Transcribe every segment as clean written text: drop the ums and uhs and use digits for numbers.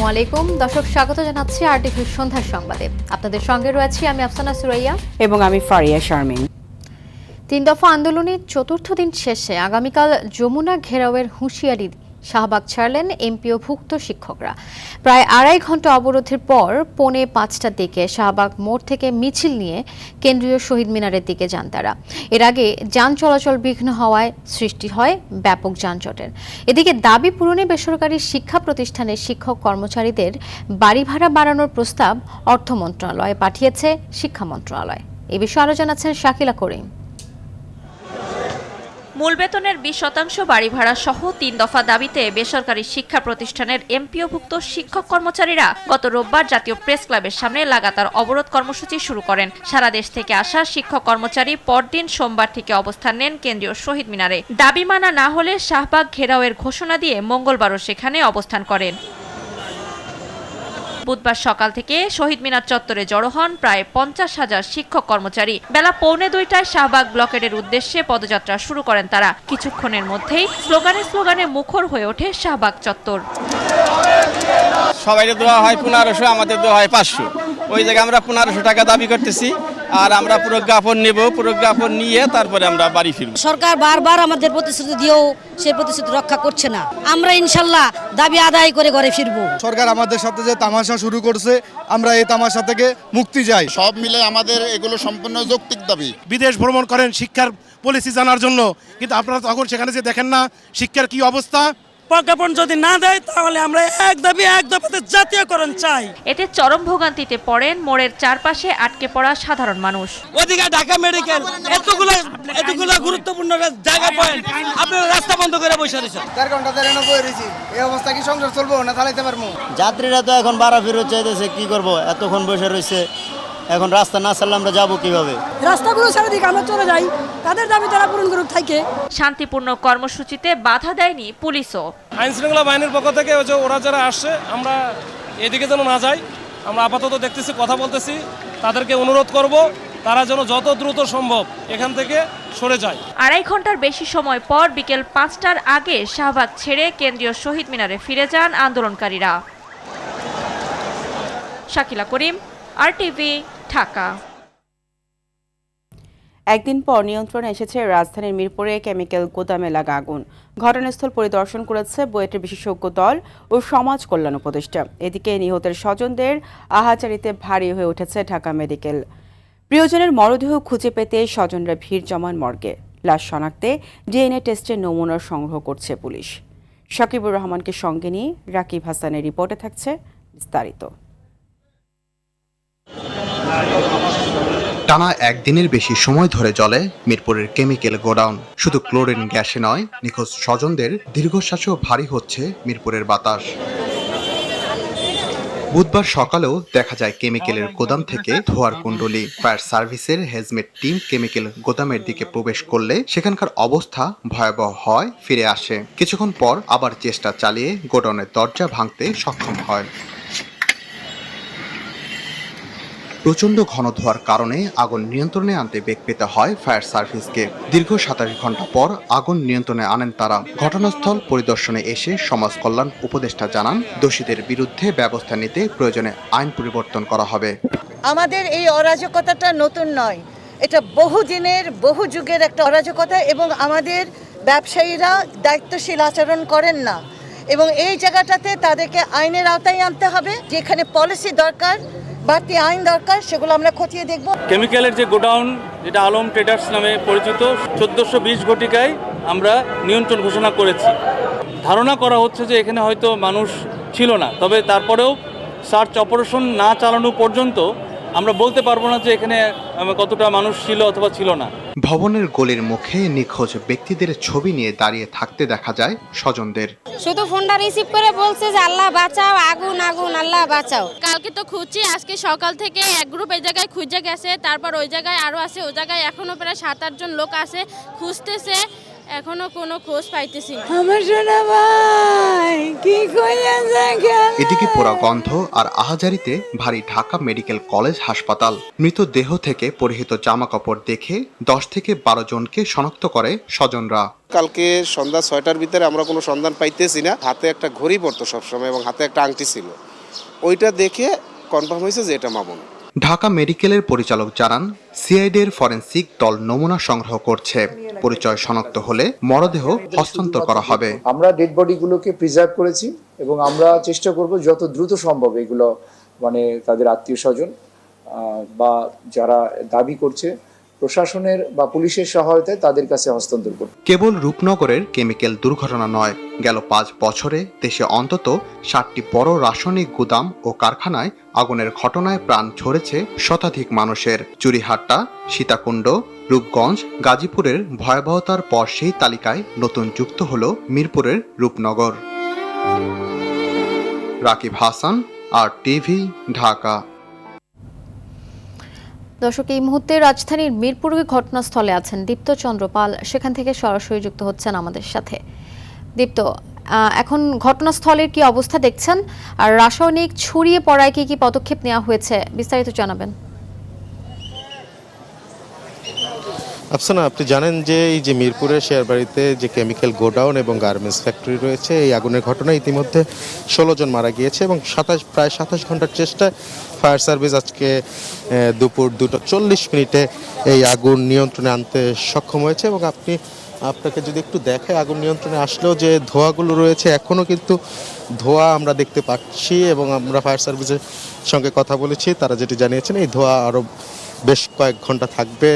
আসসালামু আলাইকুম দর্শক, স্বাগত জানাচ্ছি আরটিভির সন্ধ্যার সংবাদে। আপনাদের সঙ্গে রয়েছি আমি আফসানা সুরাইয়া এবং আমি ফারিয়া শারমিন। 3 দফা আন্দোলনের চতুর্থ দিন শেষে আগামীকাল যমুনা ঘেরাওয়ের হুঁশিয়ারি শাহবাগ ছাড়লেন এমপিওভুক্ত শিক্ষকরা। প্রায় 2.5 ঘন্টা অবরোধের পর 4:45টার দিকে শাহবাগ মোড় থেকে মিছিল নিয়ে কেন্দ্রীয় শহীদ মিনারের দিকে যান তারা। এর আগে যান চলাচল বিঘ্ন হওয়ায় সৃষ্টি হয় ব্যাপক যানজটের। এদিকে দাবি পূরণে বেসরকারি শিক্ষা প্রতিষ্ঠানের শিক্ষক কর্মচারীদের বাড়ি ভাড়া বাড়ানোর প্রস্তাব অর্থ মন্ত্রণালয়ে পাঠিয়েছে শিক্ষা মন্ত্রণালয়। এ বিষয়ে আরও জানাচ্ছেন শাকিলা করিম। মূল বেতনের 20% বাড়ি ভাড়া সহ 3 দফা দাবিতে বেসরকারি শিক্ষা প্রতিষ্ঠানের এমপিওভুক্ত শিক্ষক কর্মচারীরা গত রোববার জাতীয় প্রেস ক্লাবের সামনে লাগাতার অবরোধ কর্মসূচি শুরু করেন। সারা দেশ থেকে আসা শিক্ষক কর্মচারী পরদিন সোমবার থেকে অবস্থান নেন কেন্দ্রীয় শহীদ মিনারে। দাবি মানা না হলে শাহবাগ ঘেরাওয়ের ঘোষণা দিয়ে মঙ্গলবারও সেখানে অবস্থান করেন। বুধবার সকাল থেকে শহীদ মিনার চত্বরে জড়ো হন প্রায় 50,000 শিক্ষক কর্মচারী। বেলা 1:45টায় শাহবাগ ব্লকেডের উদ্দেশ্যে পদযাত্রা শুরু করেন তারা। কিছুক্ষণের মধ্যেই স্লোগানে মুখর হয়ে ওঠে শাহবাগ চত্বর। সবাই দেওয়া হয় 1500, আমাদের দেওয়া হয় 500। ওই জায়গায় আমরা 1500 টাকা দাবি করতেছি, আর আমরা প্রজ্ঞাপন নেব, প্রজ্ঞাপন নিয়ে তারপরে আমরা বাড়ি ফিরব। সরকার বারবার আমাদের প্রতিশ্রুতি দিয়েও সেই প্রতিশ্রুতি রক্ষা করছে না। আমরা ইনশাল্লাহ দাবি আদায় করে ঘরে ফিরব। সরকার আমাদের সাথে যে তামাশা শুরু করছে, আমরা এই তামাশা থেকে মুক্তি চাই। সব মিলে আমাদের এগুলো সম্পূর্ণ যৌক্তিক দাবি। বিদেশ ভ্রমণ করেন শিক্ষার পলিসি জানার জন্য, কিন্তু আপনারা তখন সেখানে যে দেখেন না শিক্ষার কি অবস্থা। প্রজ্ঞাপন যদি না দেয় তাহলে আমরা এক দফাতে জাতীয়করণ চাই। এতে চরম ভোগান্তিতে পড়েন মোড়ের চারপাশে আটকে পড়া সাধারণ মানুষ। ওদিকে ঢাকা মেডিকেল এতগুলো গুরুত্বপূর্ণ জায়গা পয়েন্ট, আপনারা রাস্তা বন্ধ করে বসে রয়েছেন। 4 ঘন্টা ধরে বসে রয়েছি, এই অবস্থা কি সংসার চলবো না চালাইতে পারবো? যাত্রীরা তো এখন বাড়া ফেরত চাইতেছে, কি করব, এতক্ষণ বসে রয়েছে, এখন রাস্তা না ছাড়লে আমরা যাবো কিভাবে? রাস্তাগুলো চারিদিকে আমরা চলে যাই, তাদের দাবি তারা পূরণ করুক থাকে। শান্তিপূর্ণ কর্মসূচিতে বাধা দেয়নি পুলিশও। আইন শৃঙ্খলা বাহিনীর পক্ষ থেকে ওরা যারা আসছে, আমরা এদিকে যেন না যাই, আমরা আপাতত দেখতেছি, কথা বলতেছি, তাদেরকে অনুরোধ করব তারা যেন যত দ্রুত সম্ভব এখান থেকে সরে যায়। 2.5 ঘন্টার বেশি সময় পর বিকেল 5টার আগে শাহবাগ ছেড়ে কেন্দ্রীয় শহীদ মিনারে ফিরে যান আন্দোলনকারীরা। শাকিলা করিম, আরটিভি, ঢাকা। একদিন পর নিয়ন্ত্রণে এসেছে রাজধানীর মিরপুরে কেমিক্যাল গুদামে লাগা আগুন। ঘটনাস্থল পরিদর্শন করেছে বুয়েটের বিশেষজ্ঞ দল ও সমাজ কল্যাণ উপদেষ্টা। এদিকে নিহতের স্বজনদের আহাজারিতে ভারী হয়ে উঠেছে ঢাকা মেডিকেল। প্রিয়জনের মরদেহ খুঁজে পেতে স্বজনরা ভিড় জমান মর্গে। লাশ শনাক্তে ডিএনএ টেস্টের নমুনা সংগ্রহ করছে পুলিশ। শাকিবুর রহমানকে সঙ্গে নিয়ে রাকিব হাসানের রিপোর্টে থাকছে বিস্তারিত। টানা একদিনের বেশি সময় ধরে জ্বলে মিরপুরের কেমিক্যাল গোডাউন। শুধু ক্লোরিন গ্যাসে নয়, নিখোঁজ স্বজনদের দীর্ঘশ্বাসেও ভারী হচ্ছে মিরপুরের বাতাস। বুধবার সকালেও দেখা যায় কেমিক্যালের গোদাম থেকে ধোঁয়ার কুণ্ডলী। ফায়ার সার্ভিসের হেজমেট টিম কেমিক্যাল গোদামের দিকে প্রবেশ করলে সেখানকার অবস্থা ভয়াবহ হয় ফিরে আসে। কিছুক্ষণ পর আবার চেষ্টা চালিয়ে গোডাউনের দরজা ভাঙতে সক্ষম হয়। প্রচণ্ড ঘন ধোঁয়ার কারণে আগুন নিয়ন্ত্রণে আনতে বেগ পেতে হয় ফায়ার সার্ভিসকে। দীর্ঘ 27 ঘন্টা পর আগুন নিয়ন্ত্রণে আনেন তারা। ঘটনাস্থল পরিদর্শনে এসে সমাজ কল্যাণ উপদেষ্টা জানান, দোষীদের বিরুদ্ধে ব্যবস্থা নিতে প্রয়োজনে আইন পরিবর্তন করা হবে। আমাদের এই অরাজকতাটা নতুন নয়, এটা বহুদিনের বহু যুগের একটা অরাজকতা, এবং আমাদের ব্যবসায়ীরা দায়িত্বশীল আচরণ করেন না, এবং এই জায়গাটাতে তাদেরকে আইনের আওতায় আনতে হবে। যেখানে পলিসি দরকার, বাড়তি আইন দরকার, সেগুলো আমরা খতিয়ে দেখব। কেমিক্যালের যে গোডাউন, যেটা আলম ট্রেডার্স নামে পরিচিত, 1420 ঘটিকায় আমরা নিয়ন্ত্রণ ঘোষণা করেছি। ধারণা করা হচ্ছে যে এখানে হয়তো মানুষ ছিল না, তবে তারপরেও সার্চ অপারেশন না চালানো পর্যন্ত আমরা বলতে পারবো না যে এখানে কতটা মানুষ ছিল অথবা ছিল না। ভবনের গলির মুখে নিখোঁজ ব্যক্তিদের ছবি নিয়ে দাঁড়িয়ে থাকতে দেখা যায় স্বজনদের। শুধু ফোনটা রিসিভ করে বলছে যে আল্লাহ বাঁচাও, আগুন আগুন, আল্লাহ বাঁচাও। কালকে তো খুঁজছি, আজকে সকাল থেকে এক গ্রুপ এই জায়গায় খুঁজে গেছে, তারপর ওই জায়গায় আরো আছে, ওই জায়গায় এখনো প্রায় 7-8 জন লোক আছে, খুঁজতেছে, এখনো কোনো খোঁজ পাইতেছি। আমার সোনা ভাই কি কইয়াছে? এদিকে পোড়া গন্ধ আর আহাজারিতে ভারী ঢাকা মেডিকেল কলেজ হাসপাতাল। মৃতদেহ থেকে পরিহিত জামা কাপড় দেখে 10 থেকে 12 জনকে শনাক্ত করে স্বজনরা। কালকে সন্ধ্যা 6টার ভিতরে আমরা কোনো সন্ধান পাইতেছি না। হাতে একটা ঘড়ি পরতো সবসময় এবং হাতে একটা আংটি ছিল। ওইটা দেখে কনফার্ম হয়েছে যে এটা মামুন। ঢাকা মেডিকেলের পরিচালক জানান, সিআইডির ফরেনসিক দল নমুনা সংগ্রহ করছে। পরিচয় শনাক্ত হলে মরদেহ হস্তান্তর করা হবে। আমরা ডেড বডিগুলোকে প্রিজার্ভ করেছি এবং আমরা চেষ্টা করব যত দ্রুত সম্ভব এগুলো মানে তাদের আত্মীয় স্বজন বা যারা দাবি করছে প্রশাসনের বা পুলিশের সহায়তায় তাদের কাছে হস্তান্তর করবে। কেবল রূপনগরের কেমিক্যাল দুর্ঘটনা নয়, গেল 5 বছরে দেশে অন্তত 7টি বড় রাসায়নিক গুদাম ও কারখানায় আগুনের ঘটনায় প্রাণ ঝরেছে শতাধিক মানুষের। চুরিহাট্টা, সীতাকুণ্ড, রূপগঞ্জ, গাজীপুরের ভয়াবহতার পর সেই তালিকায় নতুন যুক্ত হল মিরপুরের রূপনগর। রাকিব হাসান, RTV, ঢাকা। দর্শক, এই মুহূর্তে রাজধানীর মিরপুরের ঘটনাস্থলে আছেন দীপ্ত চন্দ্র পাল, সেখান থেকে সরাসরি যুক্ত হচ্ছেন আমাদের সাথে। দীপ্ত, এখন ঘটনাস্থলের কি অবস্থা দেখছেন, আর রাসায়নিক ছড়িয়ে পড়ায় কি পদক্ষেপ নেওয়া হয়েছে, বিস্তারিত জানাবেন। আফসানা, আপনি জানেন যে এই যে মিরপুরের শেয়ারবাড়িতে যে কেমিক্যাল গোডাউন এবং গার্মেন্টস ফ্যাক্টরি রয়েছে, এই আগুনের ঘটনায় ইতিমধ্যে 16 জন মারা গিয়েছে এবং প্রায় 27 ঘন্টার চেষ্টায় ফায়ার সার্ভিস আজকে দুপুর 2:40 এই আগুন নিয়ন্ত্রণে আনতে সক্ষম হয়েছে। এবং আপনাকে যদি একটু দেখায়, আগুন নিয়ন্ত্রণে আসলেও যে ধোঁয়াগুলো রয়েছে এখনও কিন্তু ধোঁয়া আমরা দেখতে পাচ্ছি এবং আমরা ফায়ার সার্ভিসের সঙ্গে কথা বলেছি, তারা যেটি জানিয়েছেন এই ধোঁয়া আরও বেশ কয়েক ঘন্টা থাকবে।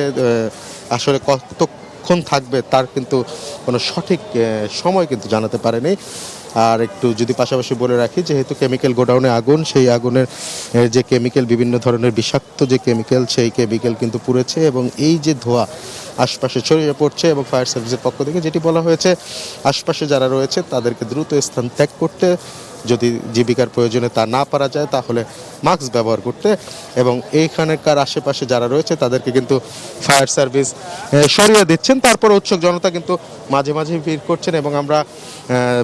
আসলে কতক্ষণ থাকবে তার কিন্তু কোনো সঠিক সময় কিন্তু জানাতে পারেনি। আর একটু যদি পাশাপাশি বলে রাখি, যেহেতু কেমিক্যাল গোডাউনে আগুন, সেই আগুনের যে কেমিক্যাল বিভিন্ন ধরনের বিষাক্ত যে কেমিক্যাল, সেই কেমিক্যাল কিন্তু পুড়েছে এবং এই যে ধোঁয়া আশপাশে ছড়িয়ে পড়ছে এবং ফায়ার সার্ভিসের পক্ষ থেকে যেটি বলা হয়েছে, আশপাশে যারা রয়েছে তাদেরকে দ্রুত স্থান ত্যাগ করতে, যদি জীবিকার প্রয়োজনে তা না পারা যায় তাহলে মাস্ক ব্যবহার করতে, এবং এইখানকার আশেপাশে যারা রয়েছে তাদেরকে কিন্তু ফায়ার সার্ভিস সরিয়ে দিচ্ছেন। তারপর উৎসুক জনতা কিন্তু মাঝে মাঝে ভিড় করছেন এবং আমরা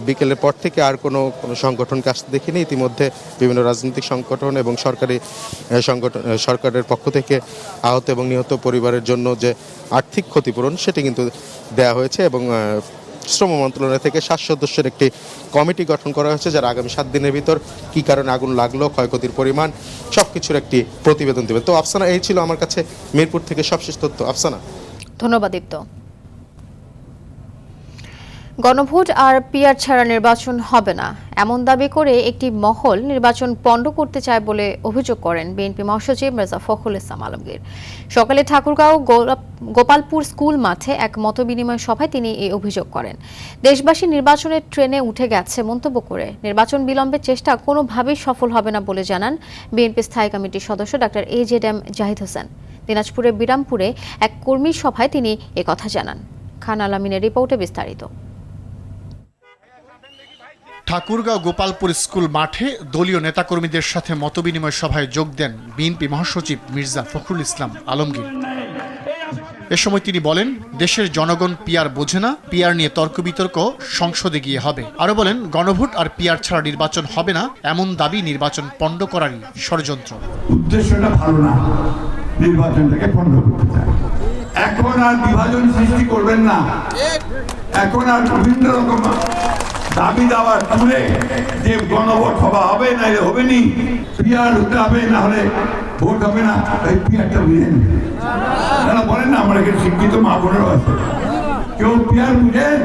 বিকেলের পর থেকে আর কোনো সংগঠনকে আসতে দেখিনি। ইতিমধ্যে বিভিন্ন রাজনৈতিক সংগঠন এবং সরকারের পক্ষ থেকে আহত এবং নিহত পরিবারের জন্য যে আর্থিক ক্ষতিপূরণ সেটি কিন্তু দেয়া হয়েছে এবং শ্রম মন্ত্রণালয় থেকে 7 সদস্যের একটি কমিটি গঠন করা হয়েছে, যারা আগামী 7 দিনের ভিতর কী কারণে আগুন লাগলো, ক্ষয়ক্ষতির পরিমাণ সবকিছুর একটি প্রতিবেদন দেবে। তো আফসানা, এই ছিল আমার কাছে মিরপুর থেকে সবশেষ তথ্য। আফসানা, ধন্যবাদ দীপ্ত। গণভোট আর পিআর ছাড়া নির্বাচন হবে না এমন দাবি করে একটি মহল নির্বাচন পণ্ড করতে চায় বলে অভিযোগ করেন বিএনপি মহাসচিব মির্জা ফখরুল ইসলাম আলমগীর। সকালে ঠাকুরগাঁও গোপালপুর স্কুল মাঠে এক মতবিনিময় সভায় তিনি এই অভিযোগ করেন। দেশবাসী নির্বাচনের ট্রেনে উঠে গেছে মন্তব্য করে নির্বাচন বিলম্বের চেষ্টা কোনোভাবেই সফল হবে না বলে জানান বিএনপি স্থায়ী কমিটির সদস্য ডক্টর AJM জাহিদ হোসেন। দিনাজপুরের বিরামপুরে এক কর্মী সভায় তিনি একথা জানান। খান আলামিনের রিপোর্টে বিস্তারিত। ঠাকুরগাঁও গোপালপুর স্কুল মাঠে দলীয় নেতাকর্মীদের সাথে মতবিনিময় সভায় যোগ দেন বিএনপি মহাসচিব মির্জা ফখরুল ইসলাম আলমগীর। এ সময় তিনি বলেন, দেশের জনগণ পিআর বোঝে না, পিআর নিয়ে তর্ক বিতর্ক সংসদে গিয়ে হবে। আরো বলেন, গণভোট আর পিআর ছাড়া নির্বাচন হবে না এমন দাবি নির্বাচন পণ্ড করারই ষড়যন্ত্র। উদ্দেশ্যটা ভালো না, নির্বাচনটাকে পণ্ড করতে চায়। এখন আর বিভাজন সৃষ্টি করবেন না, এখন আর বিভিন্ন রকম দাবি দাওয়া তুলে যে গণভোট হবে না হবে নি, পিআর হতে হবে, না হলে ভোট হবে না, এই পিআরটা বুঝেন। তারা বলেন না, আমার এখানে শিক্ষিত মা বোনেরও আছে, কেউ পিআর বুঝেন।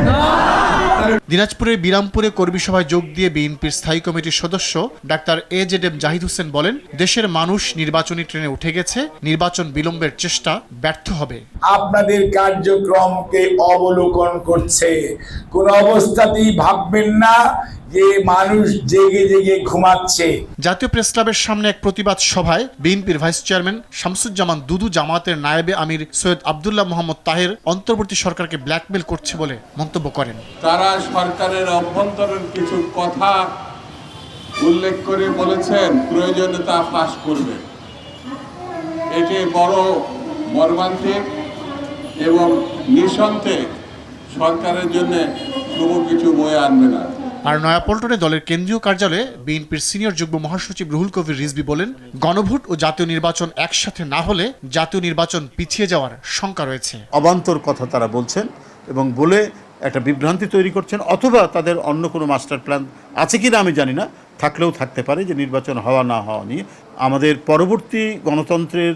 দিনাজপুরের বিরামপুরে কর্মী সভায় যোগ দিয়ে বিএনপির স্থায়ী কমিটির সদস্য ডাক্তার AJM জাহিদ হোসেন বলেন, দেশের মানুষ নির্বাচনী ট্রেনে উঠে গেছে, নির্বাচন বিলম্বের চেষ্টা ব্যর্থ হবে। আপনাদের কার্যক্রমকে অবলোকন করছে, কোন অবস্থাতেই ভাববেন না যে মানুষ জেগে জেগে ঘুমাচ্ছে। জাতীয় প্রেস ক্লাবের সামনে এক প্রতিবাদ সভায় বিএনপির ভাইস চেয়ারম্যান শামসুজ্জামান দুদু জামায়াতের নায়েবে আমির সৈয়দ আব্দুল্লাহ মোহাম্মদ তাহের অন্তর্বর্তী সরকারকে ব্ল্যাকমেল করছে বলে মন্তব্য করেন। তারা সরকারের অভ্যন্তরীণ কিছু কথা উল্লেখ করে বলেছেন প্রয়োজনে তা ফাঁস করবে। এটি বড় মর্মান্তিক এবং নিঃসন্দেহে সরকারের জন্য শুভ কিছু বয়ে আনবে না। আর নয়াপল্টনে দলের কেন্দ্রীয় কার্যালয়ে বিএনপির সিনিয়র যুগ্ম মহাসচিব রুহুল কবির রিজভী বলেন, গণভোট ও জাতীয় নির্বাচন একসাথে না হলে জাতীয় নির্বাচন পিছিয়ে যাওয়ার শঙ্কা রয়েছে। অবান্তর কথা তারা বলছেন এবং বলে একটা বিভ্রান্তি তৈরি করছেন, অথবা তাদের অন্য কোনো মাস্টার প্ল্যান আছে কিনা আমি জানি না, থাকলেও থাকতে পারে যে নির্বাচন হওয়া না হওয়া নিয়ে আমাদের পরবর্তী গণতন্ত্রের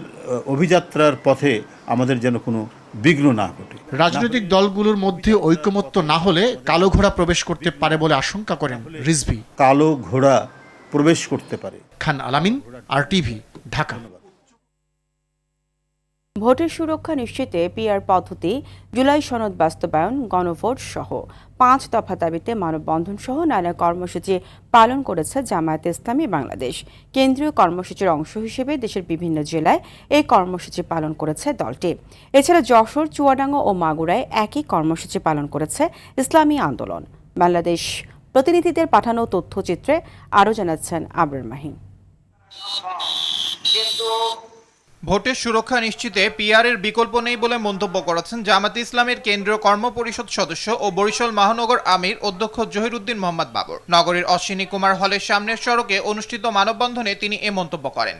অভিযাত্রার পথে আমাদের যেন কোনো বিঘ্ন না ঘটে। রাজনৈতিক দলগুলোর মধ্যে ঐকমত্য না হলে কালো ঘোড়া প্রবেশ করতে পারে বলে আশঙ্কা করেন রিজভী। কালো ঘোড়া প্রবেশ করতে পারে। খান আলামিন, RTV, ঢাকা। ভোটের সুরক্ষা নিশ্চিতে পিআর পদ্ধতি, জুলাই সনদ বাস্তবায়ন, গণভোট সহ 5 দফা দাবিতে মানববন্ধন সহ নানা কর্মসূচি পালন করেছে জামায়াতে ইসলামী বাংলাদেশ। কেন্দ্রীয় কর্মসূচির অংশ হিসেবে দেশের বিভিন্ন জেলায় এই কর্মসূচি পালন করেছে দলটি। এছাড়া যশোর, চুয়াডাঙ্গা ও মাগুরায় একই কর্মসূচি পালন করেছে ইসলামী আন্দোলন। বাংলাদেশ প্রতিনিধিদের পাঠানো তথ্যচিত্রে আরও জানাচ্ছেন আবরার মাহিন। ভোটের সুরক্ষা নিশ্চিতে পিআরের বিকল্প নেই বলে মন্তব্য করেছেন জামায়াতে ইসলামের কেন্দ্রীয় কর্মপরিষদ সদস্য ও বরিশাল মহানগর আমির অধ্যক্ষ জহিরুদ্দিন মোহাম্মদ বাবর। নগরীর অশ্বিনী কুমার হলের সামনের সড়কে অনুষ্ঠিত মানববন্ধনে তিনি এ মন্তব্য করেন।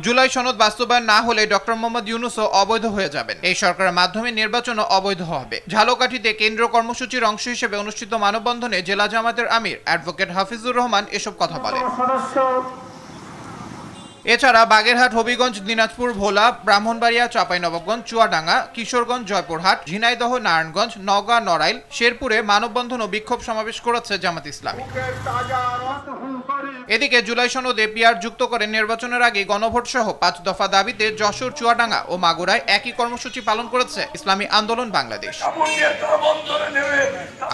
জুলাই সনদ বাস্তবায়ন না হলে ডক্টর মোহাম্মদ ইউনূসও অবৈধ হয়ে যাবেন। এই সরকারের মাধ্যমে নির্বাচনও অবৈধ হবে। ঝালকাঠিতে কেন্দ্রীয় কর্মসূচির অংশ হিসেবে অনুষ্ঠিত মানববন্ধনে জেলা জামায়াতের আমির অ্যাডভোকেট হাফিজুর রহমান এসব কথা বলেন। এছাড়া বাগেরহাট, হবিগঞ্জ, দিনাজপুর, ভোলা, ব্রাহ্মণবাড়িয়া, চাঁপাইনবাবগঞ্জ, চুয়াডাঙ্গা, কিশোরগঞ্জ, জয়পুরহাট, ঝিনাইদহ, নারায়ণগঞ্জ, নওগাঁ, নড়াইল, শেরপুরে মানববন্ধন ও বিক্ষোভ সমাবেশ করেছে জামায়াত ইসলামী। এদিকে জুলাই সনদে পিআর যুক্ত করে নির্বাচনের আগে গণভোট সহ 5 দফা দাবিতে যশোর, চুয়াডাঙ্গা ও মাগুরায় একই কর্মসূচি পালন করেছে ইসলামী আন্দোলন বাংলাদেশ।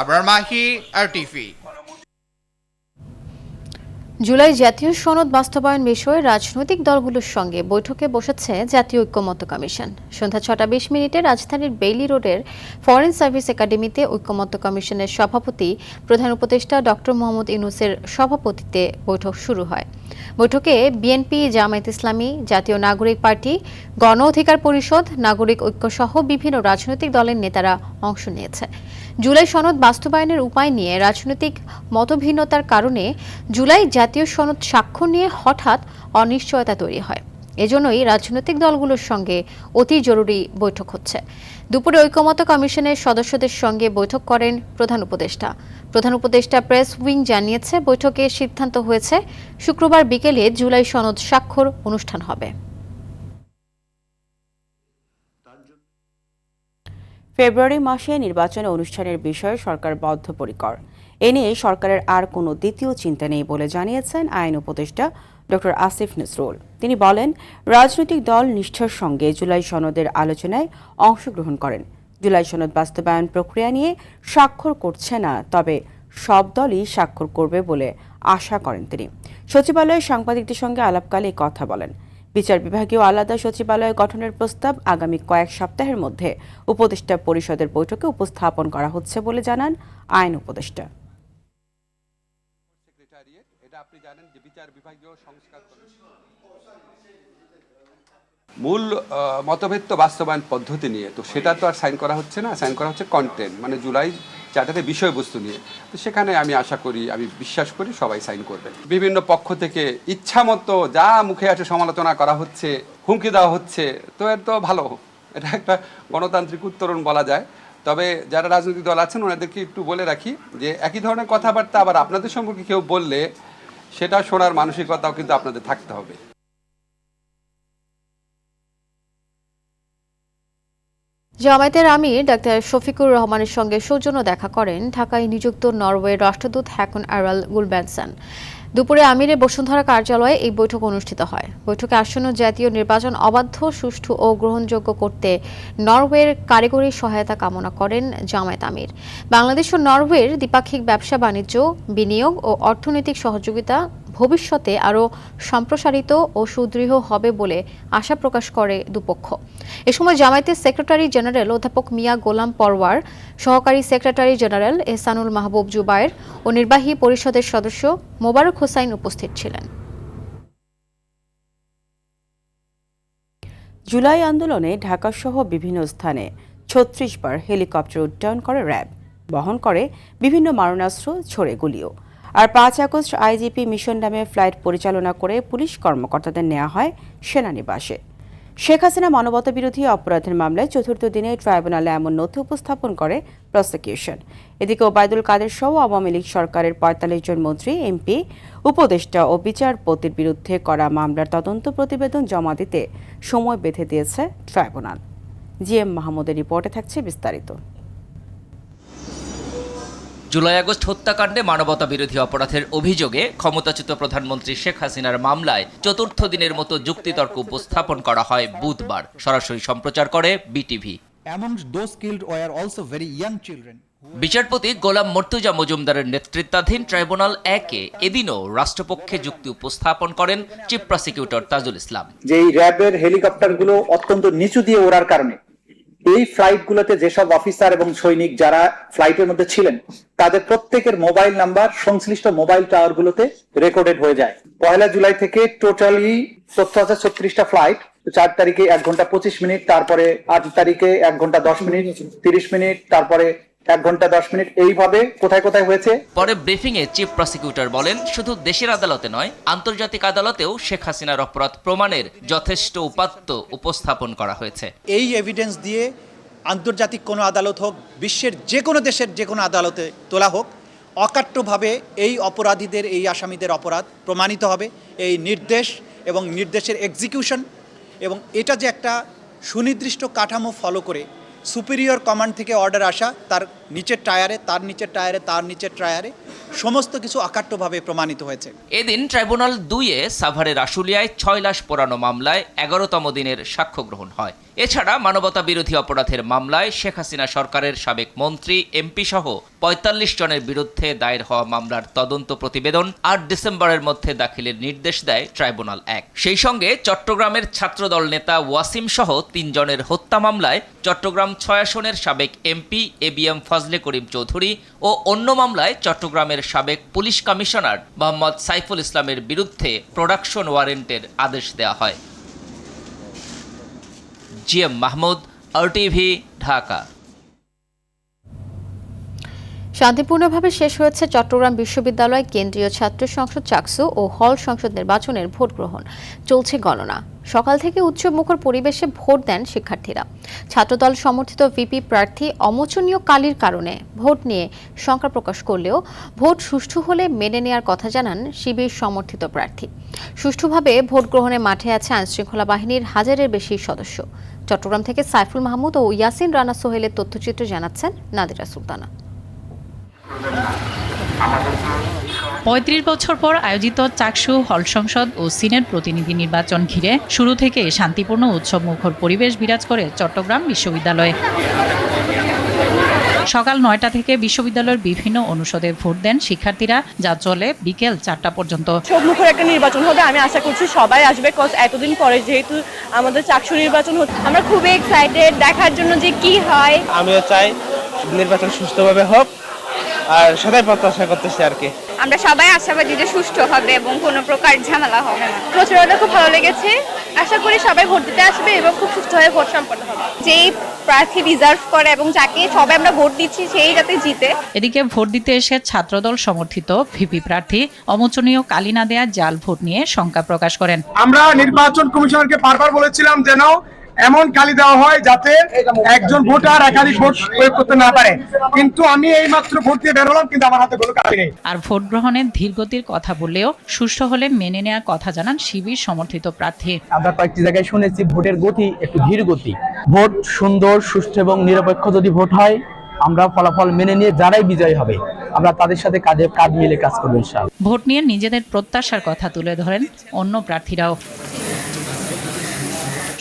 আবরার মাহি, RTV। জুলাই জাতীয় সনদ বাস্তবায়ন বিষয়ে রাজনৈতিক দলগুলোর সঙ্গে বৈঠকে বসেছে জাতীয় ঐক্যমত্য কমিশন। সন্ধ্যা 6:20 রাজধানীর বেইলি রোডের ফরেন সার্ভিস একাডেমিতে ঐক্যমত্য কমিশনের সভাপতি প্রধান উপদেষ্টা ডক্টর মোহাম্মদ ইউনূসের সভাপতিত্বে বৈঠক শুরু হয়। বৈঠকে বিএনপি, জামায়াত ইসলামী, জাতীয় নাগরিক পার্টি, গণ অধিকার পরিষদ, নাগরিক ঐক্য সহ বিভিন্ন রাজনৈতিক দলের নেতারা অংশ নিয়েছে। জুলাই সনদ বাস্তবায়নের উপায় নিয়ে রাজনৈতিক মতভিন্নতার কারণে জুলাই জাতীয় সনদ স্বাক্ষর নিয়ে হঠাৎ অনিশ্চয়তা তৈরি হয়। এজন্যই রাজনৈতিক দলগুলোর সঙ্গে অতি জরুরি বৈঠক হচ্ছে। দুপুরে ঐক্যমত্য কমিশনের সদস্যদের সঙ্গে বৈঠক করেন প্রধান উপদেষ্টা। প্রধান উপদেষ্টা প্রেস উইং জানিয়েছে, বৈঠকে সিদ্ধান্ত হয়েছে শুক্রবার বিকেলে জুলাই সনদ স্বাক্ষর অনুষ্ঠান হবে। ফেব্রুয়ারি মাসে নির্বাচন অনুষ্ঠানের বিষয়ে সরকার বদ্ধপরিকর। এ নিয়ে সরকারের আর কোনো দ্বিতীয় চিন্তা নেই বলে জানিয়েছেন আইন উপদেষ্টা ডক্টর আসিফ নজরুল। তিনি বলেন, রাজনৈতিক দল নিষ্ঠার সঙ্গে জুলাই সনদের আলোচনায় অংশগ্রহণ করেন। জুলাই সনদ বাস্তবায়ন প্রক্রিয়া নিয়ে স্বাক্ষর করছে না, তবে সব দলই স্বাক্ষর করবে বলে আশা করেন তিনি। সচিবালয়ে সাংবাদিকদের সঙ্গে আলাপকালে কথা বলেন। বিচার বিভাগীয় আলাদা সচিবালয় গঠনের প্রস্তাব আগামী কয়েক সপ্তাহের মধ্যে উপদেষ্টা পরিষদের বৈঠকে উপস্থাপন করা হচ্ছে বলে জানান আইন উপদেষ্টা। মূল মতভেদ তো বাস্তবায়ন পদ্ধতি নিয়ে, তো সেটা তো আর সাইন করা হচ্ছে না, সাইন করা হচ্ছে কন্টেন্ট, মানে জুলাই চার্টারে বিষয়বস্তু নিয়ে। তো সেখানে আমি আশা করি, আমি বিশ্বাস করি সবাই সাইন করবে। বিভিন্ন পক্ষ থেকে ইচ্ছা মতো যা মুখে আছে সমালোচনা করা হচ্ছে, হুমকি দেওয়া হচ্ছে, তো এর তো ভালো, এটা একটা গণতান্ত্রিক উত্তরণ বলা যায়। তবে যারা রাজনৈতিক দল আছেন ওনাদেরকে একটু বলে রাখি যে একই ধরনের কথাবার্তা আবার আপনাদের সম্পর্কে কেউ বললে সেটা শোনার মানসিকতাও কিন্তু আপনাদের থাকতে হবে। জামায়াতের আমির ডাক্তার শফিকুর রহমানের সঙ্গে সৌজন্য দেখা করেন ঢাকায় নিযুক্ত নরওয়ের রাষ্ট্রদূত হ্যাকন আরাল গুলব্যানসন। দুপুরে আমিরের বসুন্ধরা কার্যালয়ে এই বৈঠক অনুষ্ঠিত হয়। বৈঠকে আসন্ন জাতীয় নির্বাচন অবাধ, সুষ্ঠু ও গ্রহণযোগ্য করতে নরওয়ের কারিগরি সহায়তা কামনা করেন জামায়াত আমির। বাংলাদেশ ও নরওয়ের দ্বিপাক্ষিক ব্যবসা বাণিজ্য, বিনিয়োগ ও অর্থনৈতিক সহযোগিতা ভবিষ্যতে আরও সম্প্রসারিত ও সুদৃঢ় হবে বলে আশা প্রকাশ করে দুপক্ষ। এ সময় জামায়াতের সেক্রেটারি জেনারেল অধ্যাপক মিয়া গোলাম পরওয়ার, সহকারী সেক্রেটারি জেনারেল এহসানুল মাহবুব জুবায়ের ও নির্বাহী পরিষদের সদস্য মোবারক হোসাইন উপস্থিত ছিলেন। জুলাই আন্দোলনে ঢাকাসহ বিভিন্ন স্থানে 36 বার হেলিকপ্টার উড্ডয়ন করে র্যাব। বহন করে বিভিন্ন মারণাস্ত্র ছোড়ে গুলিও। আর ৫ আগস্ট আইজিপি মিশন নামে ফ্লাইট পরিচালনা করে পুলিশ কর্মকর্তাদের নেওয়া হয় সেনানিবাসে। শেখ হাসিনা মানবতাবিরোধী অপরাধের মামলায় চতুর্থ দিনে ট্রাইব্যুনালে এমন নথি উপস্থাপন করে প্রসিকিউশন। এদিকে ওবায়দুল কাদের সহ আওয়ামী লীগ সরকারের ৪৫ জন মন্ত্রী, এমপি, উপদেষ্টা ও বিচারপতির বিরুদ্ধে করা মামলার তদন্ত প্রতিবেদন জমা দিতে সময় বেঁধে দিয়েছে ট্রাইব্যুনাল। জিএম মাহমুদের রিপোর্টে থাকছে বিস্তারিত। জুলাই আগস্ট হত্যাকাণ্ডে মানবতাবিরোধী অপরাধের অভিযোগে ক্ষমতাচ্যুত প্রধানমন্ত্রী শেখ হাসিনার মামলায় চতুর্থ দিনের মতো যুক্তিতর্ক উপস্থাপন করা হয় বুধবার। সরাসরি সম্প্রচার করে বিটিভি। বিচারপতি গোলাম মর্তুজা মজুমদারের নেতৃত্বাধীন ট্রাইব্যুনাল ১-এ এদিনও রাষ্ট্রপক্ষে যুক্তি উপস্থাপন করেন চিফ প্রসিকিউটর তাজুল ইসলাম। যে র্যাবের হেলিকপ্টারগুলো অত্যন্ত নিচু দিয়ে ওড়ার কারণে এই ফ্লাইটগুলোতে যেসব অফিসার এবং সৈনিক যারা ফ্লাইটের মধ্যে ছিলেন তাদের প্রত্যেকের মোবাইল নাম্বার সংশ্লিষ্ট মোবাইল টাওয়ারগুলোতে রেকর্ডেড হয়ে যায়। ১ জুলাই থেকে টোটালি তথ্য আছে ৩৬টা ফ্লাইট। ৪ তারিখে ১ ঘন্টা ২৫ মিনিট, তারপরে ৮ তারিখে ১ ঘন্টা ১০ মিনিট, ৩০ মিনিট, তারপরে ১ ঘন্টা ১০ মিনিট, এইভাবে কোথায় কোথায় হয়েছে। পরে ব্রিফিং এ চিফ প্রসিকিউটর বলেন, শুধু দেশের আদালতে নয়, আন্তর্জাতিক আদালতেও শেখ হাসিনার অপরাধ প্রমাণের যথেষ্ট উপাত্ত উপস্থাপন করা হয়েছে। এই এভিডেন্স দিয়ে আন্তর্জাতিক কোনো আদালত হোক, বিশ্বের যে কোনো দেশের যে কোনো আদালতে তোলা হোক, অকাট্যভাবে এই অপরাধীদের, এই আসামিদের অপরাধ প্রমাণিত হবে। এই নির্দেশ এবং নির্দেশের এক্সিকিউশন এবং এটা যে একটা সুনির্দিষ্ট কাঠামো ফলো করে সুপিরিয়র কমান্ড থেকে অর্ডার আসা, তার নিচের টায়ারে, তার নিচের টায়ারে, তার নিচের টায়ারে, সমস্ত কিছু অকাট্যভাবে প্রমাণিত হয়েছে। এদিন ট্রাইব্যুনাল ২-এ সাভারের আশুলিয়ায় ৬ লাশ পোড়ানো মামলায় ১১তম দিনের সাক্ষ্য গ্রহণ হয়। এছাড়া মানবতা বিরোধী অপরাধের মামলায় শেখ হাসিনা সরকারের সাবেক মন্ত্রী, এমপি সহ ৪৫ জনের বিরুদ্ধে দায়ের হওয়া মামলার তদন্ত প্রতিবেদন ৮ ডিসেম্বরের মধ্যে দাখিলের নির্দেশ দেয় ট্রাইব্যুনাল ১। সেই সঙ্গে চট্টগ্রামের ছাত্রদল নেতা ওয়াসিম সহ ৩ জনের হত্যা মামলায় চট্টগ্রাম ৬ আসনের সাবেক এমপি এবিএম ফজলে করিম চৌধুরী ও অন্য মামলায় চট্টগ্রামের সাবেক পুলিশ কমিশনার মোহাম্মদ সাইফুল ইসলামের বিরুদ্ধে প্রোডাকশন ওয়ারেন্টের আদেশ দেওয়া হয়। GM Mahmud, RTV, Dhaka. শান্তিপূর্ণভাবে শেষ হয়েছে চট্টগ্রাম বিশ্ববিদ্যালয় কেন্দ্রীয় ছাত্র সংসদ চাকসু ও হল সংসদ নির্বাচনের ভোট গ্রহণ। চলছে গণনা। সকাল থেকে উৎসবমুখর পরিবেশে ভোট দেন শিক্ষার্থীরা। ছাত্রদল সমর্থিত ভিপি প্রার্থী অমোচনীয় কালির কারণে ভোট নিয়ে শঙ্কা প্রকাশ করলেও ভোট সুষ্ঠু হলে মেনে নেওয়ার কথা জানান শিবির সমর্থিত প্রার্থী। সুষ্ঠুভাবে ভোট গ্রহণে মাঠে আছে আইনশৃঙ্খলা বাহিনীর ১০০০-এর বেশি সদস্য। চট্টগ্রাম থেকে সাইফুল মাহমুদ ও ইয়াসিন রানা সোহেলের তথ্যচিত্র জানাচ্ছেন নাদিরা সুলতানা। ৩৫ বছর পর আয়োজিত চাকসু, হল সংসদ ও সিনেট প্রতিনিধি নির্বাচন ঘিরে শুরু থেকে শান্তিপূর্ণ উৎসবমুখর পরিবেশ বিরাজ করে চট্টগ্রাম বিশ্ববিদ্যালয়ে। সকাল ৯টা থেকে বিশ্ববিদ্যালয়ের বিভিন্ন অনুষদে ভোট দেন শিক্ষার্থীরা, যা চলে বিকেল ৪টা পর্যন্ত। উৎসবমুখর একটা নির্বাচন হবে, আমি আশা করছি সবাই আসবে, কজ এতদিন পরে যেহেতু আমাদের চাকসু নির্বাচন হচ্ছে, আমরা খুবই এক্সাইটেড দেখার জন্য যে কি হয়। আমিও চাই নির্বাচন সুষ্ঠুভাবে হোক, আর সবাই প্রত্যাশা করতেছি আর কি। আমরা সবাই আশাবাদী যে সুষ্ঠু হবে এবং কোনো প্রকার ঝামেলা হবে না। প্রচারণা খুব ভালো লেগেছে, আশা করি সবাই ভোট দিতে আসবে এবং খুব সুষ্ঠুভাবে ভোট সম্পন্ন হবে। যেই প্রার্থী ডিজার্ভ করে এবং যাকে সবাই আমরা ভোট দিচ্ছি সেই যাতে জিতে। এদিকে ভোট দিতে এসে ছাত্রদল সমর্থিত ভিপি প্রার্থী অমোচনীয় কালি না দেয়া জাল ভোট নিয়ে শঙ্কা প্রকাশ করেন। আমরা নির্বাচন কমিশনারকে বারবার বলেছিলাম যেন এমন কালি দেওয়া হয় যাতে একজন ভোটার একাধিক ভোট প্রয়োগ করতে না পারে, কিন্তু আমি এই মাত্র ভোট দিয়ে বের হলাম, কিন্তু আমার হাতে কোনো কালি নেই। আর ভোট গ্রহণের ধীরগতির কথা বললেও সুষ্ঠু হলে মেনে নেওয়ার কথা জানান শিবির সমর্থিত প্রার্থী। আমরা কয়েকটি জায়গায় শুনেছি ভোটের গতি একটু ধীর গতি। ভোট সুন্দর, সুষ্ঠু এবং নিরপেক্ষ যদি ভোট হয়, আমরা ফলাফল মেনে নিয়ে যারাই বিজয়ী হবে আমরা তাদের সাথে কাঁধে কাঁধ মিলে কাজ করব ইনশাআল্লাহ। ভোট নিয়ে নিজেদের প্রত্যাশার কথা তুলে ধরেন অন্য প্রার্থীরাও।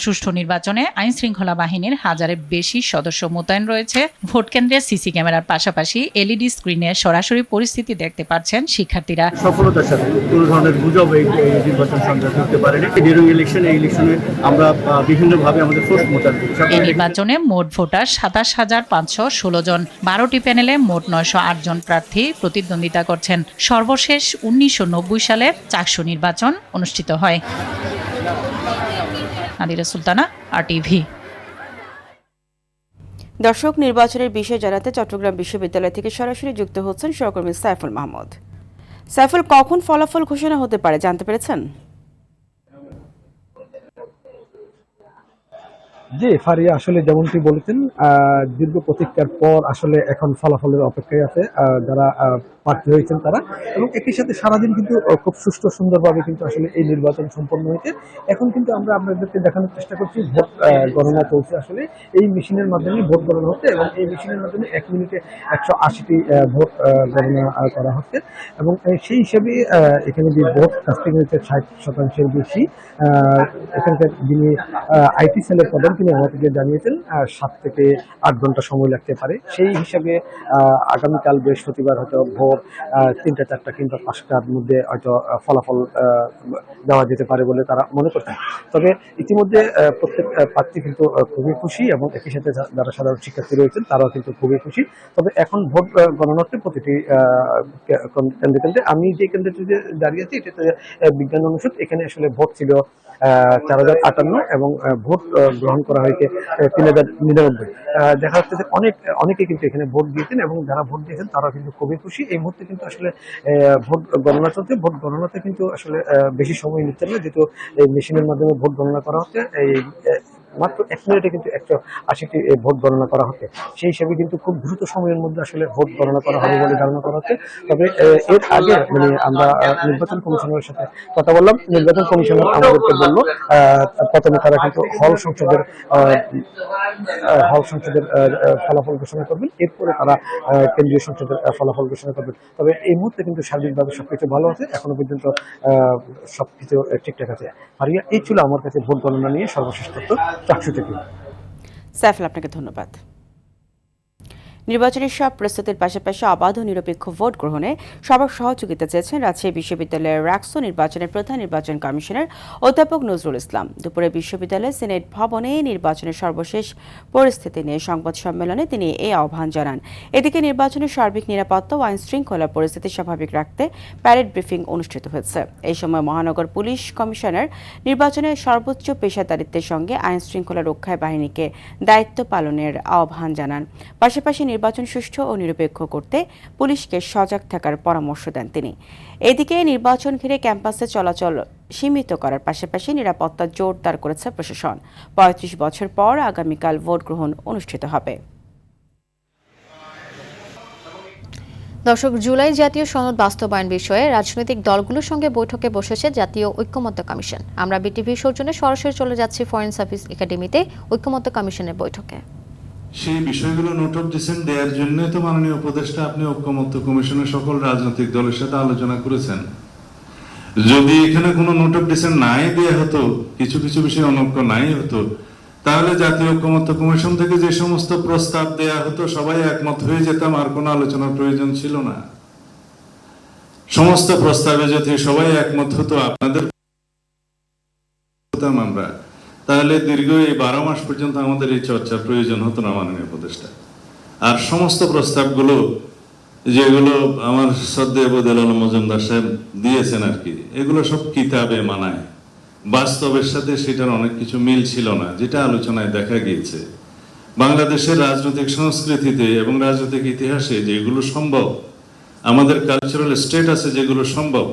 সুষ্ঠু নির্বাচনে আইন শৃঙ্খলা বাহিনীর ১০০০-এর বেশি সদস্য মোতায়েন রয়েছে। ভোট কেন্দ্রে সিসি ক্যামেরার পাশাপাশি এলইডি স্ক্রিনে সরাসরি পরিস্থিতি দেখতে পাচ্ছেন শিক্ষার্থীরা। সফলতার সাথে কোনো ধরনের গুজব এই নির্বাচন সংক্রান্ত করতে পারেনি। এই ইলেকশনে আমরা বিভিন্নভাবে আমাদের ফোর্স মোতায়েন করি। এই নির্বাচনে মোট ভোটার ২৭,৫১৬ জন। ১২টি প্যানেলে মোট ৯০৮ জন প্রার্থী প্রতিদ্বন্দ্বিতা করছেন। সর্বশেষ ১৯৯০ সালে চাকসু নির্বাচন অনুষ্ঠিত হয়। নাদিরা সুলতানা, আরটিভি। দর্শক, নির্বাচনের বিষয়ে জানাতে চট্টগ্রাম বিশ্ববিদ্যালয় থেকে সরাসরি যুক্ত হচ্ছেন সহকর্মী সাইফুল মাহমুদ। সাইফুল, কখন ফলাফল ঘোষণা হতে পারে জানতে পেরেছেন? জি ফারিয়া, আসলে যেমনটি বলেছেন, দীর্ঘ প্রতীক্ষার পর আসলে এখন ফলাফলের অপেক্ষায় আছে যারা প্রার্থী হয়েছেন তারা, এবং একই সাথে সারাদিন কিন্তু খুব সুষ্ঠু সুন্দরভাবে কিন্তু আসলে এই নির্বাচন সম্পন্ন হয়েছে। এখন কিন্তু আমরা আপনাদেরকে দেখানোর চেষ্টা করছি ভোট গণনা চলছে। আসলে এই মেশিনের মাধ্যমে ভোট গণনা হচ্ছে এবং এই মেশিনের মাধ্যমে 1 মিনিটে 180টি ভোট গণনা করা হচ্ছে, এবং সেই হিসেবে এখানে যে ভোট কাস্টিং হয়েছে 60% বেশি। এখানকার যিনি আইটি সেলের প্রধান তিনি আমাদেরকে জানিয়েছেন 7 থেকে 8 ঘন্টা সময় লাগতে পারে। সেই হিসাবে আগামীকাল বৃহস্পতিবার হয়তো ভোর 3টা 4টা কিংবা 5টার মধ্যে হয়তো ফলাফল দেওয়া যেতে পারে বলে তারা মনে করছেন। তবে ইতিমধ্যে প্রত্যেক প্রার্থী কিন্তু খুবই খুশি, এবং একই সাথে যারা সাধারণ শিক্ষার্থী রয়েছেন তারাও কিন্তু খুবই খুশি। তবে এখন ভোট গণনাতে প্রতিটি কেন্দ্রে আমি যে কেন্দ্রটিতে দাঁড়িয়ে আছি এটাতে বিজ্ঞান অনুষদ, এখানে আসলে ভোট ছিল 4058 এবং ভোট গ্রহণ করা হয়েছে 3099। দেখা যাচ্ছে যে অনেকে কিন্তু এখানে ভোট দিয়েছেন, এবং যারা ভোট দিয়েছেন তারা কিন্তু খুবই খুশি। এই মুহূর্তে কিন্তু আসলে ভোট গণনা চলছে। ভোট গণনাতে কিন্তু আসলে বেশি সময় নিচ্ছে না, যেহেতু এই মেশিনের মাধ্যমে ভোট গণনা করা হচ্ছে। এই মাত্র 1 মিনিটে কিন্তু 180টি ভোট গণনা করা হচ্ছে। সেই হিসেবে কিন্তু খুব দ্রুত সময়ের মধ্যে আসলে ভোট গণনা করা হবে বলে ধারণা করা হচ্ছে। তবে এর আগে আমরা নির্বাচন কমিশনের সাথে কথা বললাম। নির্বাচন কমিশনার আমাদেরকে বলল প্রথমে তারা কিন্তু হল সংসদের ফলাফল ঘোষণা করবেন, এরপরে তারা কেন্দ্রীয় সংসদের ফলাফল ঘোষণা করবেন। তবে এই মুহূর্তে কিন্তু সার্বিকভাবে সবকিছু ভালো আছে, এখনো পর্যন্ত সবকিছু ঠিকঠাক আছে। ফারিয়া, এই ছিল আমার কাছে ভোট গণনা নিয়ে সর্বশেষ তথ্য চাকসু থেকে। সাইফুল, আপনাকে ধন্যবাদ। নির্বাচনের সব প্রস্তুতির পাশাপাশি অবাধ ও নিরপেক্ষ ভোট গ্রহণে সবার সহযোগিতা চেয়েছেন রাজশাহী বিশ্ববিদ্যালয়ের রাকসু নির্বাচনের প্রধান নির্বাচন কমিশনার অধ্যাপক নজরুল ইসলাম। দুপুরে বিশ্ববিদ্যালয়ের সিনেট ভবনে নির্বাচনের সর্বশেষ পরিস্থিতি নিয়ে সংবাদ সম্মেলনে তিনি এই আহ্বান জানান। এদিকে নির্বাচনের সার্বিক নিরাপত্তা ও আইন শৃঙ্খলা পরিস্থিতি স্বাভাবিক রাখতে প্যারেড ব্রিফিং অনুষ্ঠিত হয়েছে। এই সময় মহানগর পুলিশ কমিশনার নির্বাচনের সর্বোচ্চ পেশাদারিত্বের সঙ্গে আইন শৃঙ্খলা রক্ষায় বাহিনীকে দায়িত্ব পালনের আহ্বান জানান। পাশাপাশি নির্বাচন সুষ্ঠু ও নিরপেক্ষ করতে পুলিশকে সজাগ থাকার পরামর্শ দেন তিনি। এদিকে নির্বাচন ঘিরে ক্যাম্পাসে চলাচল সীমিত করার পাশাপাশি নিরাপত্তা জোরদার করেছে প্রশাসন। 35 বছর পর আগামীকাল ভোট গ্রহণ অনুষ্ঠিত হবে। দর্শক, জুলাই জাতীয় সনদ বাস্তবায়ন বিষয়ে রাজনৈতিক দলগুলোর সঙ্গে বৈঠকে বসেছে জাতীয় ঐকমত্য কমিশন। আমরা বিটিভি সৌজন্যে সরাসরি চলে যাচ্ছি ফরেন সার্ভিস একাডেমিতে ঐকমত্য কমিশনের বৈঠকে। সেই বিষয়গুলো নোট অফ ডিসেন্ট দেওয়ার জন্য তো মাননীয় উপদেষ্টা আপনি ঐকমত্য কমিশনের সকল রাজনৈতিক দলের সাথে আলোচনা করেছেন। যদি এখানে কোনো নোট অফ ডিসেন্ট নাই দেওয়া হতো, কিছু কিছু বিষয় অনৈক্য নাই হতো, তাহলে জাতীয় ঐকমত্য কমিশন থেকে যে সমস্ত প্রস্তাব দেয়া হতো সবাই একমত হয়ে যেতাম, আর কোনো আলোচনার প্রয়োজন ছিল না। সমস্ত প্রস্তাবে যদি সবাই একমত হতো আপনাদের আমরা, তাহলে দীর্ঘ এই 12 মাস পর্যন্ত আমাদের এই চর্চার প্রয়োজন হতো না মাননীয় উপদেষ্টা। আর সমস্ত প্রস্তাবগুলো যেগুলো আমার শ্রদ্ধেয় বদিউল আলম মজুমদার সাহেব দিয়েছেন আর কি, এগুলো সব কিতাবে মানায়, বাস্তবের সাথে সেটার অনেক কিছু মিল ছিল না, যেটা আলোচনায় দেখা গিয়েছে। বাংলাদেশের রাজনৈতিক সংস্কৃতিতে এবং রাজনৈতিক ইতিহাসে যেগুলো সম্ভব, আমাদের কালচারাল স্টেটাসে যেগুলো সম্ভব,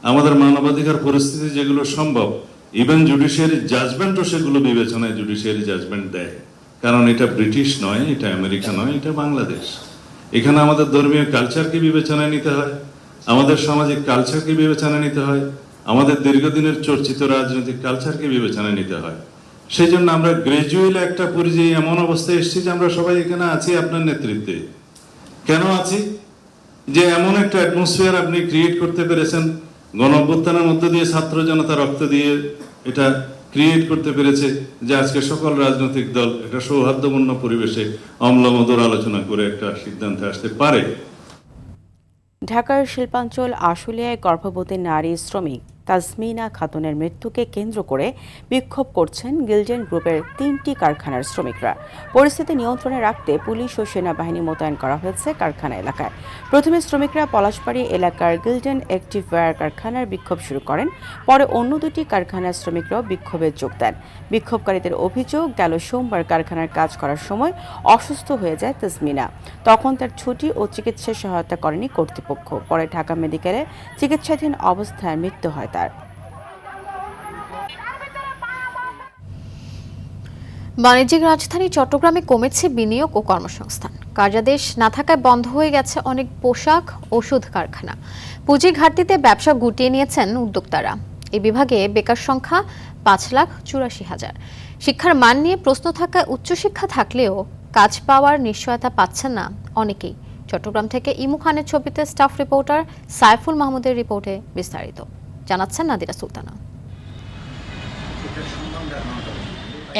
আমাদের মানবাধিকার পরিস্থিতি যেগুলো সম্ভব, ইভেন জুডিশিয়ারি জাজমেন্টও সেগুলো বিবেচনায় জুডিশিয়ারি জাজমেন্ট দেয়। কারণ এটা ব্রিটিশ নয়, এটা আমেরিকা নয়, এটা বাংলাদেশ। এখানে আমাদের ধর্মীয় কালচারকে বিবেচনায় নিতে হয়, আমাদের সামাজিক কালচারকে বিবেচনায় নিতে হয়, আমাদের দীর্ঘদিনের চর্চিত রাজনৈতিক কালচারকে বিবেচনায় নিতে হয়। সেই জন্য আমরা গ্রাজুয়ালি একটা পর্যায়ে এমন অবস্থায় এসেছি যে আমরা সবাই এখানে আছি আপনার নেতৃত্বে। কেন আছি? যে এমন একটা অ্যাটমসফিয়ার আপনি ক্রিয়েট করতে পেরেছেন, গণ অভ্যুত্থানের মধ্য দিয়ে ছাত্র জনতা রক্ত দিয়ে এটা ক্রিয়েট করতে পেরেছে, যে আজকে সকল রাজনৈতিক দল একটা সৌহার্দ্যপূর্ণ পরিবেশে অম্লমধুর আলোচনা করে একটা সিদ্ধান্তে আসতে পারে। ঢাকার শিল্পাঞ্চল আশুলিয়ায় গর্ভবতী নারী শ্রমিক তাজমিনা খাতুনের মৃত্যুকে কেন্দ্র করে বিক্ষোভ করছেন গিল্ডেন গ্রুপের 3টি কারখানার শ্রমিকরা। পরিস্থিতি নিয়ন্ত্রণে রাখতে পুলিশ ও সেনাবাহিনী মোতায়েন করা হয়েছে কারখানা এলাকায়। প্রথমে শ্রমিকরা পলাশবাড়ি এলাকার গিল্ডেন অ্যাক্টিভ ওয়্যার কারখানার বিক্ষোভ শুরু করেন, পরে অন্য দুটি কারখানার শ্রমিকরাও বিক্ষোভে যোগ দেন। বিক্ষোভকারীদের অভিযোগ, গেল সোমবার কারখানার কাজ করার সময় অসুস্থ হয়ে যায় তাজমিনা। তখন তার ছুটি ও চিকিৎসায় সহায়তা করেনি কর্তৃপক্ষ। পরে ঢাকা মেডিকেলে চিকিৎসাধীন অবস্থায় মৃত্যু হয় তার। বাণিজ্যিক রাজধানী চট্টগ্রামে কমেছে বিনিয়োগ ও কর্মসংস্থান। কার্যাদেশ না থাকায় বন্ধ হয়ে গেছে অনেক পোশাক, ওষুধ কারখানা। পুঁজি ঘাটতিতে ব্যবসা গুটিয়ে নিয়েছেন উদ্যোক্তারা। এই বিভাগে বেকার সংখ্যা 5,84,000। শিক্ষার মান নিয়ে প্রশ্ন থাকায় উচ্চশিক্ষা থাকলেও কাজ পাওয়ার নিশ্চয়তা পাচ্ছেন না অনেকেই। চট্টগ্রাম থেকে ইমু খানের ছবিতে স্টাফ রিপোর্টার সাইফুল মাহমুদের রিপোর্টে বিস্তারিত জানাচ্ছেন নাদিরা সুলতানা।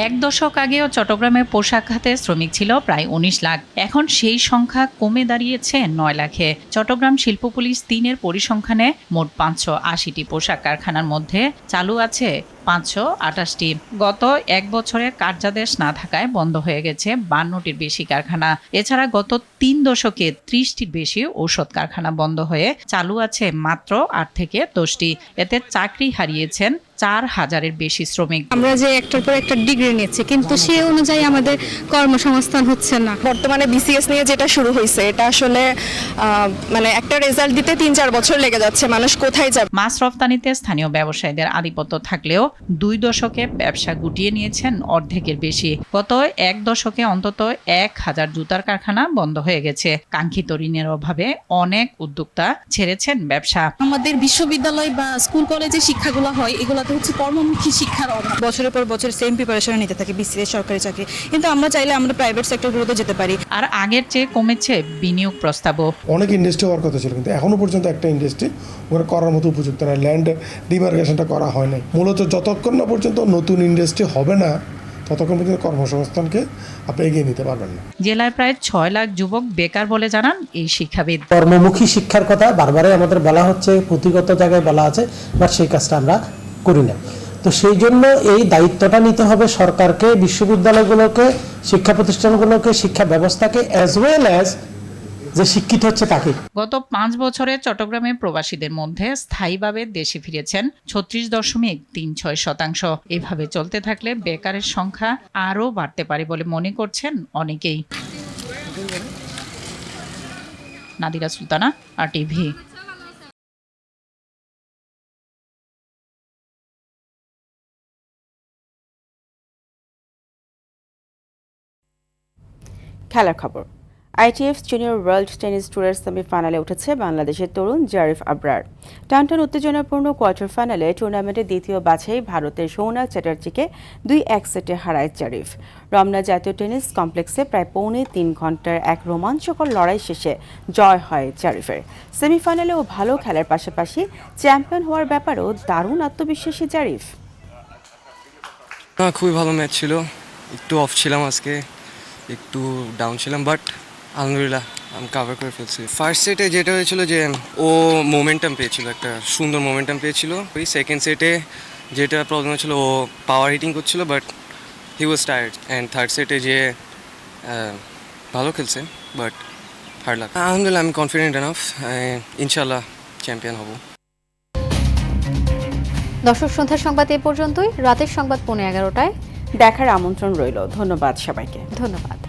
এক দশক আগেও চট্টগ্রামে পোশাক খাতে শ্রমিক ছিল প্রায় 19 লাখ। এখন সেই সংখ্যা কমে দাঁড়িয়েছে 9 লাখে। চট্টগ্রাম শিল্প পুলিশ 3-এর পরিসংখ্যানে মোট 580টি পোশাক কারখানার মধ্যে চালু আছে 528টি। গত এক বছরে কার্যাদেশ না থাকায় বন্ধ হয়ে গেছে 52টির বেশি কারখানা। এছাড়া গত 3 দশকে 30টির বেশি ঔষধ কারখানা বন্ধ হয়ে চালু আছে মাত্র 8 থেকে 10টি। এতে চাকরি হারিয়েছেন 4,000-এর বেশি শ্রমিক। আমরা যে একটার পর একটা ডিগ্রি নিচ্ছি, কিন্তু সে অনুযায়ী আমাদের কর্মসংস্থান হচ্ছে না। বর্তমানে বিসিএস নিয়ে যেটা শুরু হয়েছে, এটা আসলে মানে একটা রেজাল্ট দিতে 3-4 বছর লেগে যাচ্ছে। মানুষ কোথায় যাবে? মাছ রফতানিতে স্থানীয় ব্যবসায়ীদের আধিপত্য থাকলেও 2 দশকে ব্যবসা গুটিয়ে নিয়েছেন অর্ধেকের বেশি। গত এক দশকে অন্তত 1,000 জুতার কারখানা বন্ধ হয়ে গেছে। কাঙ্ক্ষিত ঋণের অভাবে অনেক উদ্যোক্তা ছেড়েছেন ব্যবসা। আমাদের বিশ্ববিদ্যালয় বা স্কুল কলেজে শিক্ষাগুলো হয়, এগুলোতে হচ্ছে কর্মমুখী শিক্ষার অভাব। বছরের পর বছর সেম প্রিপারেশন নিতে থাকি বিসিএস, সরকারি চাকরি, কিন্তু আমরা চাইলে আমরা প্রাইভেট সেক্টরগুলোতে যেতে পারি। আর আগের চেয়ে কমেছে বিনিয়োগ প্রস্তাবও। অনেক ইন্ডাস্ট্রি হওয়ার কথা ছিল, কিন্তু এখনো পর্যন্ত একটা ইন্ডাস্ট্রি ওখানে করার মতো উপযুক্ত নয়। ল্যান্ড ডিমার্কেশনটা করা হয় নাই। মূলত যতক্ষণ না পর্যন্ত নতুন ইন্ডাস্ট্রি হবে না, ততক্ষণ পর্যন্ত কর্মসংস্থানকে আপনি এগিয়ে নিতে পারবেন না। জেলায় প্রায় 6 লাখ যুবক বেকার বলে জানান এই শিক্ষাবিদ। কর্মমুখী শিক্ষার কথা বারবারই আমাদের বলা হচ্ছে, পুঁথিগত জায়গায় বলা আছে, বাট সেই কাজটা আমরা করি না। তো সেই জন্য এই দায়িত্বটা নিতে হবে সরকারকে, বিশ্ববিদ্যালয়গুলোকে, শিক্ষা প্রতিষ্ঠানগুলোকে, শিক্ষা ব্যবস্থাকে, অ্যাজ ওয়েল অ্যাজ যে শিক্ষিত হচ্ছে তাকে। গত 5 বছরে চট্টগ্রামে প্রবাসীদের মধ্যে স্থায়ীভাবে দেশে ফিরেছেন 36.36%। এভাবে চলতে থাকলে বেকারের সংখ্যা আরও বাড়তে পারে বলে মনে করছেন অনেকেই। নাদিরা সুলতানা, RTV। খেলার খবর। ITF জুনিয়র ওয়ার্ল্ড টেনিস ট্যুরের সেমিফাইনালে উঠেছে বাংলাদেশের তরুণ জারিফ আবরার। টানটান উত্তেজনাপূর্ণ কোয়ার্টার ফাইনালে টুর্নামেন্টের দ্বিতীয় বাছাই ভারতের সৌনাক চ্যাটার্জিকে 2-1 সেটে হারায় জারিফ। রমনা জাতীয় টেনিস কমপ্লেক্সে প্রায় 3.25 ঘন্টার এক রোমাঞ্চকর লড়াই শেষে জয় হয় জারিফের। সেমিফাইনালেও ভালো খেলার পাশাপাশি চ্যাম্পিয়ন হওয়ার ব্যাপারেও দারুণ আত্মবিশ্বাসী জারিফ। খুবই ভালো ম্যাচ ছিল। একটু অফ ছিলাম আজকে, একটু ডাউন ছিলাম, বাট আলহামদুলিল্লাহ আমি কাভার করে ফেলছি। ফার্স্ট সেটে যেটা হয়েছিল যে ও মোমেন্টাম পেয়েছিল, একটা সুন্দর মোমেন্টাম পেয়েছিল। ওই সেকেন্ড সেটে যেটা প্রবলেম হচ্ছিল, ও পাওয়ার হিটিং করছিল, but he was tired. And third সেটে যে ভালো খেলছে, বাট হারলাম। আলহামদুলিল্লাহ আমি কনফিডেন্ট এনাফ, ইনশাল্লাহ চ্যাম্পিয়ন হব। দর্শক, সন্ধ্যার সংবাদ এ পর্যন্তই। রাতের সংবাদ 11:15টায় দেখার আমন্ত্রণ রইল। ধন্যবাদ সবাইকে। ধন্যবাদ।